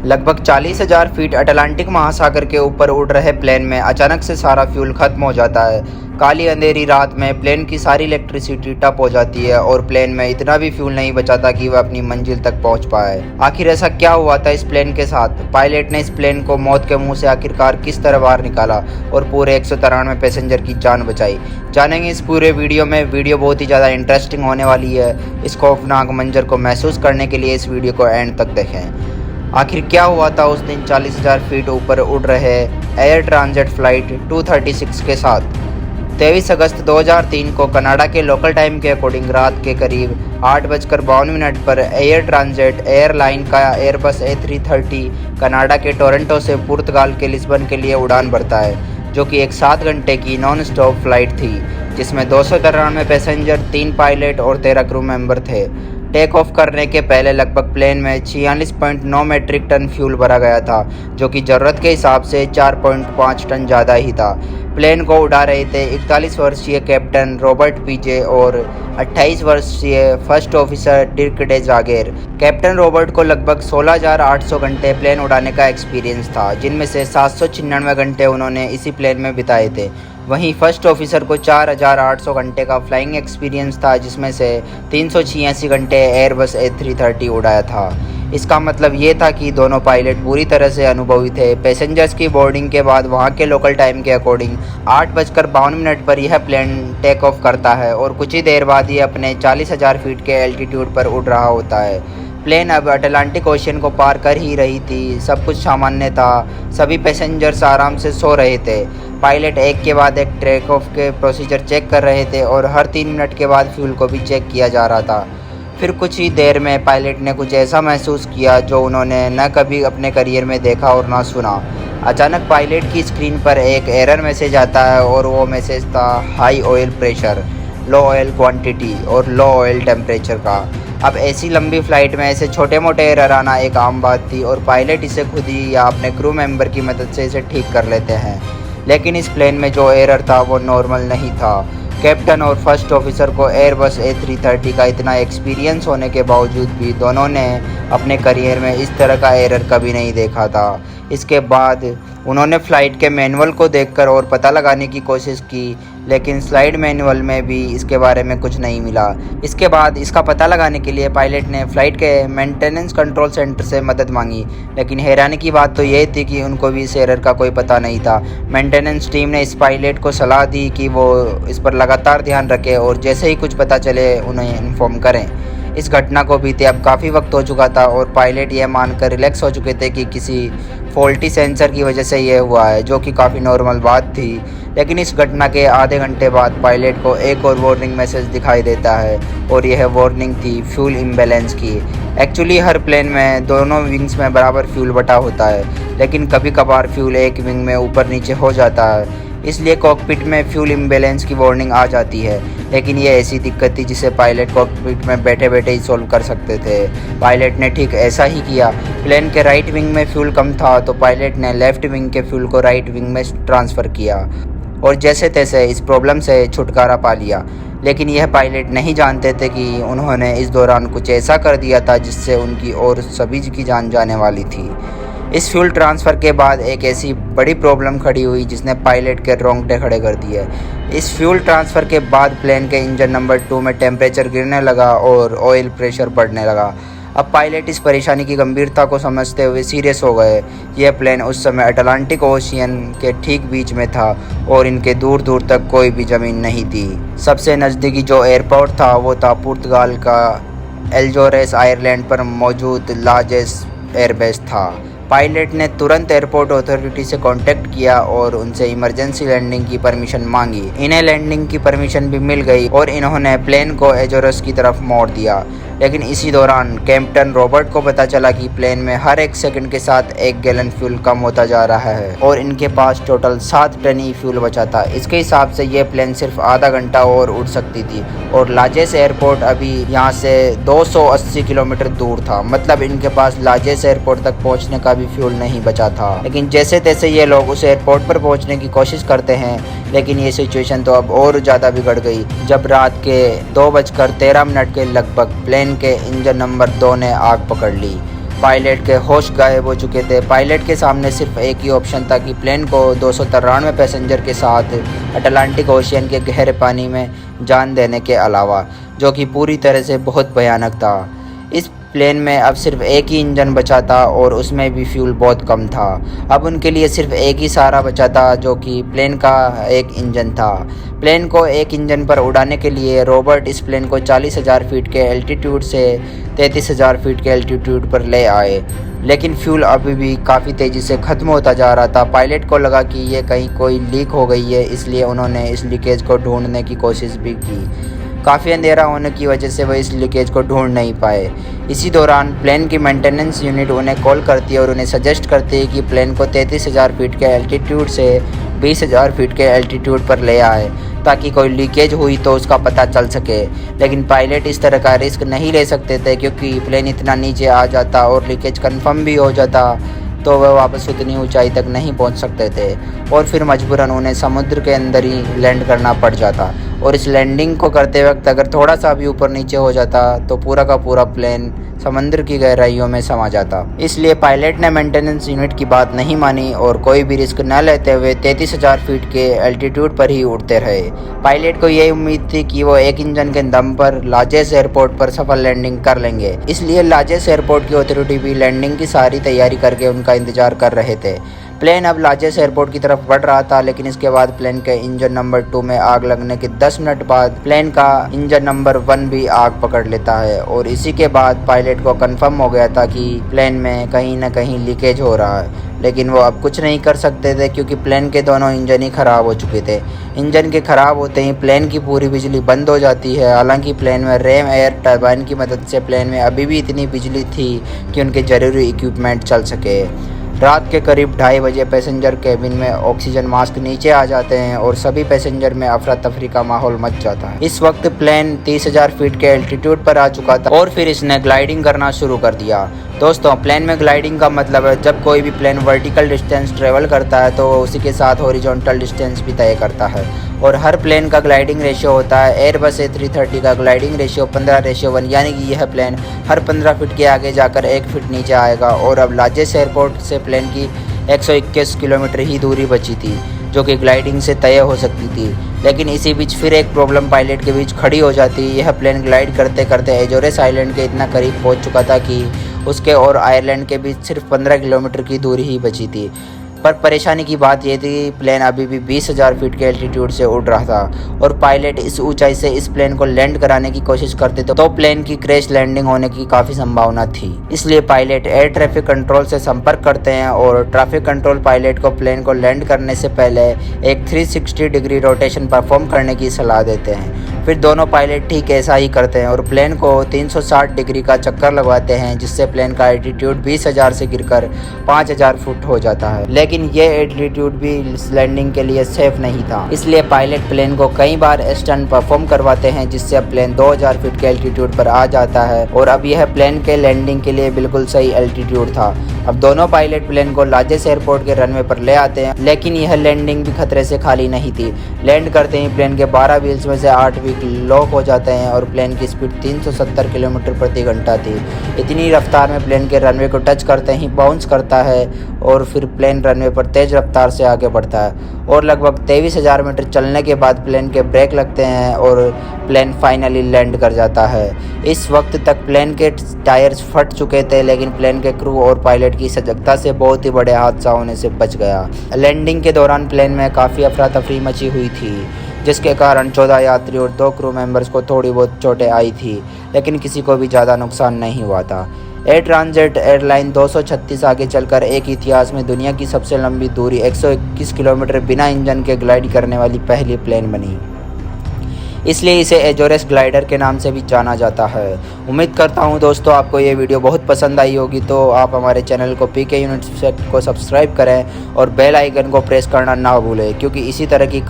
लगभग 40,000 feet Atlantic महासागर के ऊपर उड़ रहे प्लेन में अचानक से सारा फ्यूल खत्म हो जाता है। काली अंधेरी रात में प्लेन की सारी इलेक्ट्रिसिटी टप हो जाती है और प्लेन में इतना भी फ्यूल नहीं बचाता कि वह अपनी मंजिल तक पहुंच पाए। आखिर ऐसा क्या हुआ था इस प्लेन के साथ? पायलट ने इस प्लेन को मौत के मुंह से आखिरकार किस तरह बाहर निकाला और पूरे 193 पैसेंजर की जान बचाई, जानेंगे इस पूरे वीडियो में। वीडियो बहुत ही ज़्यादा इंटरेस्टिंग होने वाली है। इस खौफनाक मंजर को महसूस करने के लिए इस वीडियो को एंड तक देखें। आखिर क्या हुआ था उस दिन 40,000 फीट ऊपर उड़ रहे एयर ट्रांजिट फ्लाइट 236 के साथ? 23 अगस्त 2003 को कनाडा के लोकल टाइम के अकॉर्डिंग रात के करीब 8:52 पर एयर ट्रांजिट एयरलाइन का एयरबस A330 कनाडा के टोरंटो से पुर्तगाल के लिस्बन के लिए उड़ान भरता है, जो कि एक 7 घंटे की नॉन स्टॉप फ्लाइट थी, जिसमें 293 पैसेंजर, 3 पायलट और 13 क्रू मेंबर थे। टेक ऑफ करने के पहले लगभग प्लेन में 46.9 मेट्रिक टन फ्यूल भरा गया था, जो कि ज़रूरत के हिसाब से 4.5 टन ज़्यादा ही था। प्लेन को उड़ा रहे थे 41 वर्षीय कैप्टन रॉबर्ट पीजे और 28 वर्षीय फर्स्ट ऑफिसर डिर्क डे जागेर। कैप्टन रॉबर्ट को लगभग 16,800 घंटे प्लेन उड़ाने का एक्सपीरियंस था, जिनमें से 799 घंटे उन्होंने इसी प्लेन में बिताए थे। वहीं फर्स्ट ऑफिसर को 4,800 घंटे का फ्लाइंग एक्सपीरियंस था, जिसमें से 386 घंटे एयरबस A330 उड़ाया था। इसका मतलब ये था कि दोनों पायलट पूरी तरह से अनुभवी थे। पैसेंजर्स की बोर्डिंग के बाद वहाँ के लोकल टाइम के अकॉर्डिंग 8:52 पर यह प्लेन टेक ऑफ करता है और कुछ ही देर बाद ये अपने 40,000 फीट के एल्टीट्यूड पर उड़ रहा होता है। प्लेन अब अटलांटिक ओशियन को पार कर ही रही थी। सब कुछ सामान्य था। सभी पैसेंजर्स आराम से सो रहे थे। पायलट एक के बाद एक टेक ऑफ के प्रोसीजर चेक कर रहे थे और हर 3 मिनट के बाद फ्यूल को भी चेक किया जा रहा था। फिर कुछ ही देर में पायलट ने कुछ ऐसा महसूस किया जो उन्होंने न कभी अपने करियर में देखा और ना सुना। अचानक पायलट की स्क्रीन पर एक एरर मैसेज आता है और वो मैसेज था हाई ऑयल प्रेशर, लो ऑयल क्वांटिटी और लो ऑयल टेम्परेचर का। अब ऐसी लंबी फ़्लाइट में ऐसे छोटे मोटे एरर आना एक आम बात थी और पायलट इसे खुद ही या अपने क्रू मेंबर की मदद से इसे ठीक कर लेते हैं। लेकिन इस प्लेन में जो एरर था वो नॉर्मल नहीं था। कैप्टन और फर्स्ट ऑफिसर को एयरबस A330 का इतना एक्सपीरियंस होने के बावजूद भी दोनों ने अपने करियर में इस तरह का एरर कभी नहीं देखा था। इसके बाद उन्होंने फ़्लाइट के मैनुअल को देखकर और पता लगाने की कोशिश की, लेकिन स्लाइड मैनुअल में भी इसके बारे में कुछ नहीं मिला। इसके बाद इसका पता लगाने के लिए पायलट ने फ़्लाइट के मेंटेनेंस कंट्रोल सेंटर से मदद मांगी, लेकिन हैरानी की बात तो ये थी कि उनको भी इस एरर का कोई पता नहीं था। मेंटेनेंस टीम ने इस पायलट को सलाह दी कि वो इस पर लगातार ध्यान रखें और जैसे ही कुछ पता चले उन्हें इन्फॉर्म करें। इस घटना को बीते अब काफ़ी वक्त हो चुका था और पायलट यह मानकर रिलैक्स हो चुके थे कि किसी फॉल्टी सेंसर की वजह से यह हुआ है, जो कि काफ़ी नॉर्मल बात थी। लेकिन इस घटना के आधे घंटे बाद पायलट को एक और वार्निंग मैसेज दिखाई देता है और यह वार्निंग थी फ्यूल इम्बैलेंस की। एक्चुअली हर प्लेन में दोनों विंग्स में बराबर फ्यूल बटा होता है, लेकिन कभी कभार फ्यूल एक विंग में ऊपर नीचे हो जाता है, इसलिए कॉकपिट में फ्यूल इम्बैलेंस की वार्निंग आ जाती है। लेकिन ये ऐसी दिक्कत थी जिसे पायलट कॉकपिट में बैठे बैठे ही सॉल्व कर सकते थे। पायलट ने ठीक ऐसा ही किया। प्लेन के राइट विंग में फ्यूल कम था तो पायलट ने लेफ्ट विंग के फ्यूल को राइट विंग में ट्रांसफ़र किया और जैसे तैसे इस प्रॉब्लम से छुटकारा पा लिया। लेकिन यह पायलट नहीं जानते थे कि उन्होंने इस दौरान कुछ ऐसा कर दिया था जिससे उनकी और सभी की जान जाने वाली थी। इस फ्यूल ट्रांसफ़र के बाद एक ऐसी बड़ी प्रॉब्लम खड़ी हुई जिसने पायलट के रोंगटे खड़े कर दिए। इस फ्यूल ट्रांसफ़र के बाद प्लेन के इंजन नंबर 2 में टेम्परेचर गिरने लगा और ऑयल प्रेशर बढ़ने लगा। अब पायलट इस परेशानी की गंभीरता को समझते हुए सीरियस हो गए। यह प्लेन उस समय अटलांटिक ओशियन के ठीक बीच में था और इनके दूर दूर तक कोई भी ज़मीन नहीं थी। सबसे नज़दीकी जो एयरपोर्ट था वो था पुर्तगाल का एल्जोरेस आयरलैंड पर मौजूद लार्जेस एयरबेस था। पायलट ने तुरंत एयरपोर्ट अथॉरिटी से कांटेक्ट किया और उनसे इमरजेंसी लैंडिंग की परमिशन मांगी। इन्हें लैंडिंग की परमिशन भी मिल गई और इन्होंने प्लेन को एजोरस की तरफ मोड़ दिया। लेकिन इसी दौरान कैप्टन रॉबर्ट को पता चला कि प्लेन में हर 1 सेकंड के साथ 1 गैलन फ्यूल कम होता जा रहा है और इनके पास टोटल 7 टन ही फ्यूल बचा था। इसके हिसाब से ये प्लेन सिर्फ आधा घंटा और उड़ सकती थी और लार्जेस्ट एयरपोर्ट अभी यहाँ से 280 किलोमीटर दूर था। मतलब इनके पास लार्जेस्ट एयरपोर्ट तक पहुँचने का भी फ्यूल नहीं बचा था। लेकिन जैसे तैसे ये लोग उस एयरपोर्ट पर पहुँचने की कोशिश करते हैं, लेकिन ये सिचुएशन तो अब और ज़्यादा बिगड़ गई जब रात के 2:13 के लगभग प्लेन के इंजन नंबर 2 ने आग पकड़ ली। पायलट के होश गायब हो चुके थे। पायलट के सामने सिर्फ एक ही ऑप्शन था कि प्लेन को 293 पैसेंजर के साथ अटलांटिक ओशियन के गहरे पानी में जान देने के अलावा, जो कि पूरी तरह से बहुत भयानक था। इस प्लेन में अब सिर्फ एक ही इंजन बचा था और उसमें भी फ्यूल बहुत कम था। अब उनके लिए सिर्फ एक ही सहारा बचा था, जो कि प्लेन का एक इंजन था। प्लेन को एक इंजन पर उड़ाने के लिए रॉबर्ट इस प्लेन को 40,000 फीट के एल्टीट्यूड से 33,000 फीट के एल्टीट्यूड पर ले आए, लेकिन फ्यूल अभी भी काफ़ी तेज़ी से ख़त्म होता जा रहा था। पायलट को लगा कि ये कहीं कोई लीक हो गई है, इसलिए उन्होंने इस लीकेज को ढूंढने की कोशिश भी की। काफ़ी अंधेरा होने की वजह से वह इस लीकेज को ढूंढ नहीं पाए। इसी दौरान प्लेन की मेंटेनेंस यूनिट उन्हें कॉल करती है और उन्हें सजेस्ट करती है कि प्लेन को 33,000 फीट के एल्टीट्यूड से 20,000 फीट के एल्टीट्यूड पर ले आए, ताकि कोई लीकेज हुई तो उसका पता चल सके। लेकिन पायलट इस तरह का रिस्क नहीं ले सकते थे, क्योंकि प्लेन इतना नीचे आ जाता और लीकेज कन्फर्म भी हो जाता तो वह वापस उतनी ऊंचाई तक नहीं पहुंच सकते थे और फिर मजबूरन उन्हें समुद्र के अंदर ही लैंड करना पड़ जाता। और इस लैंडिंग को करते वक्त अगर थोड़ा सा भी ऊपर नीचे हो जाता तो पूरा का पूरा प्लेन समुद्र की गहराइयों में समा जाता। इसलिए पायलट ने मेंटेनेंस यूनिट की बात नहीं मानी और कोई भी रिस्क न लेते हुए 33,000 फीट के एल्टीट्यूड पर ही उड़ते रहे। पायलट को यही उम्मीद थी कि वो एक इंजन के दम पर लाजेस एयरपोर्ट पर सफल लैंडिंग कर लेंगे। इसलिए लाजेस एयरपोर्ट की अथॉरिटी भी लैंडिंग की सारी तैयारी करके उनका इंतजार कर रहे थे। प्लेन अब लाजेस एयरपोर्ट की तरफ बढ़ रहा था, लेकिन इसके बाद प्लेन के इंजन नंबर 2 में आग लगने के 10 मिनट बाद प्लेन का इंजन नंबर 1 भी आग पकड़ लेता है और इसी के बाद पायलट को कंफर्म हो गया था कि प्लेन में कहीं ना कहीं लीकेज हो रहा है। लेकिन वो अब कुछ नहीं कर सकते थे, क्योंकि प्लेन के दोनों इंजन ही खराब हो चुके थे। इंजन के खराब होते ही प्लेन की पूरी बिजली बंद हो जाती है। हालांकि प्लेन में रैम एयर टरबाइन की मदद से प्लेन में अभी भी इतनी बिजली थी कि उनके जरूरी इक्विपमेंट चल सके। रात के करीब 2:30 बजे पैसेंजर केबिन में ऑक्सीजन मास्क नीचे आ जाते हैं और सभी पैसेंजर में अफरा तफरी का माहौल मच जाता है। इस वक्त प्लेन 30,000 फीट के एल्टीट्यूड पर आ चुका था और फिर इसने ग्लाइडिंग करना शुरू कर दिया। दोस्तों, प्लेन में ग्लाइडिंग का मतलब है जब कोई भी प्लेन वर्टिकल डिस्टेंस ट्रेवल करता है तो उसी के साथ हॉरिजॉन्टल डिस्टेंस भी तय करता है और हर प्लेन का ग्लाइडिंग रेशियो होता है। एयरबस A330 का ग्लाइडिंग रेशियो 15:1, यानी कि यह प्लेन हर 15 फीट के आगे जाकर 1 फीट नीचे आएगा। और अब लाजेस एयरपोर्ट से प्लेन की 121 किलोमीटर ही दूरी बची थी, जो कि ग्लाइडिंग से तय हो सकती थी। लेकिन इसी बीच फिर एक प्रॉब्लम पायलट के बीच खड़ी हो जाती। यह प्लेन ग्लाइड करते करते एजोरेस आइलैंड के इतना करीब पहुंच चुका था कि उसके और आयरलैंड के बीच सिर्फ 15 किलोमीटर की दूरी ही बची थी। पर परेशानी की बात यह थी कि प्लेन अभी भी 20,000 फीट के एल्टीट्यूड से उड़ रहा था और पायलट इस ऊंचाई से इस प्लेन को लैंड कराने की कोशिश करते तो प्लेन की क्रैश लैंडिंग होने की काफ़ी संभावना थी। इसलिए पायलट एयर ट्रैफिक कंट्रोल से संपर्क करते हैं और ट्रैफिक कंट्रोल पायलट को प्लेन को लैंड करने से पहले एक 360 डिग्री रोटेशन परफॉर्म करने की सलाह देते हैं। फिर दोनों पायलट ठीक ऐसा ही करते हैं और प्लेन को 360 डिग्री का चक्कर लगवाते हैं, जिससे प्लेन का एल्टीट्यूड 20,000 से गिरकर 5,000 फुट हो जाता है। लेकिन ये एल्टीट्यूड भी लैंडिंग के लिए सेफ नहीं था, इसलिए पायलट प्लेन को कई बार स्टंट परफॉर्म करवाते हैं, जिससे अब प्लेन 2,000 फीट के एल्टीट्यूड पर आ जाता है और अब यह प्लेन के लैंडिंग के लिए बिल्कुल सही एल्टीट्यूड था। अब दोनों पायलट प्लेन को लाजेस एयरपोर्ट के रनवे पर ले आते हैं, लेकिन यह लैंडिंग भी खतरे से खाली नहीं थी। लैंड करते ही प्लेन के 12 व्हील्स में से 8 व्हील लॉक हो जाते हैं और प्लेन की स्पीड 370 किलोमीटर प्रति घंटा थी। इतनी रफ्तार में प्लेन के रनवे को टच करते ही बाउंस करता है और फिर प्लेन रनवे पर तेज रफ्तार से आगे बढ़ता है और लगभग 23,000 मीटर चलने के बाद प्लेन के ब्रेक लगते हैं और प्लेन फाइनली लैंड कर जाता है। इस वक्त तक प्लेन के टायर्स फट चुके थे, लेकिन प्लेन के क्रू और पायलट की सजगता से बहुत ही बड़े हादसा होने से बच गया। लैंडिंग के दौरान प्लेन में काफ़ी अफरा तफरी मची हुई थी, जिसके कारण 14 यात्री और 2 क्रू मेंबर्स को थोड़ी बहुत चोटें आई थी, लेकिन किसी को भी ज़्यादा नुकसान नहीं हुआ था। एयर ट्रांजिट एयरलाइन 236 आगे चलकर एक इतिहास में दुनिया की सबसे लंबी दूरी 121 किलोमीटर बिना इंजन के ग्लाइड करने वाली पहली प्लेन बनी। इसलिए इसे एजोरेस ग्लाइडर के नाम से भी जाना जाता है। उम्मीद करता हूँ दोस्तों आपको ये वीडियो बहुत पसंद आई होगी, तो आप हमारे चैनल को PK यूनिट को सब्सक्राइब करें और बेल आइकन को प्रेस करना ना भूलें, क्योंकि इसी तरह की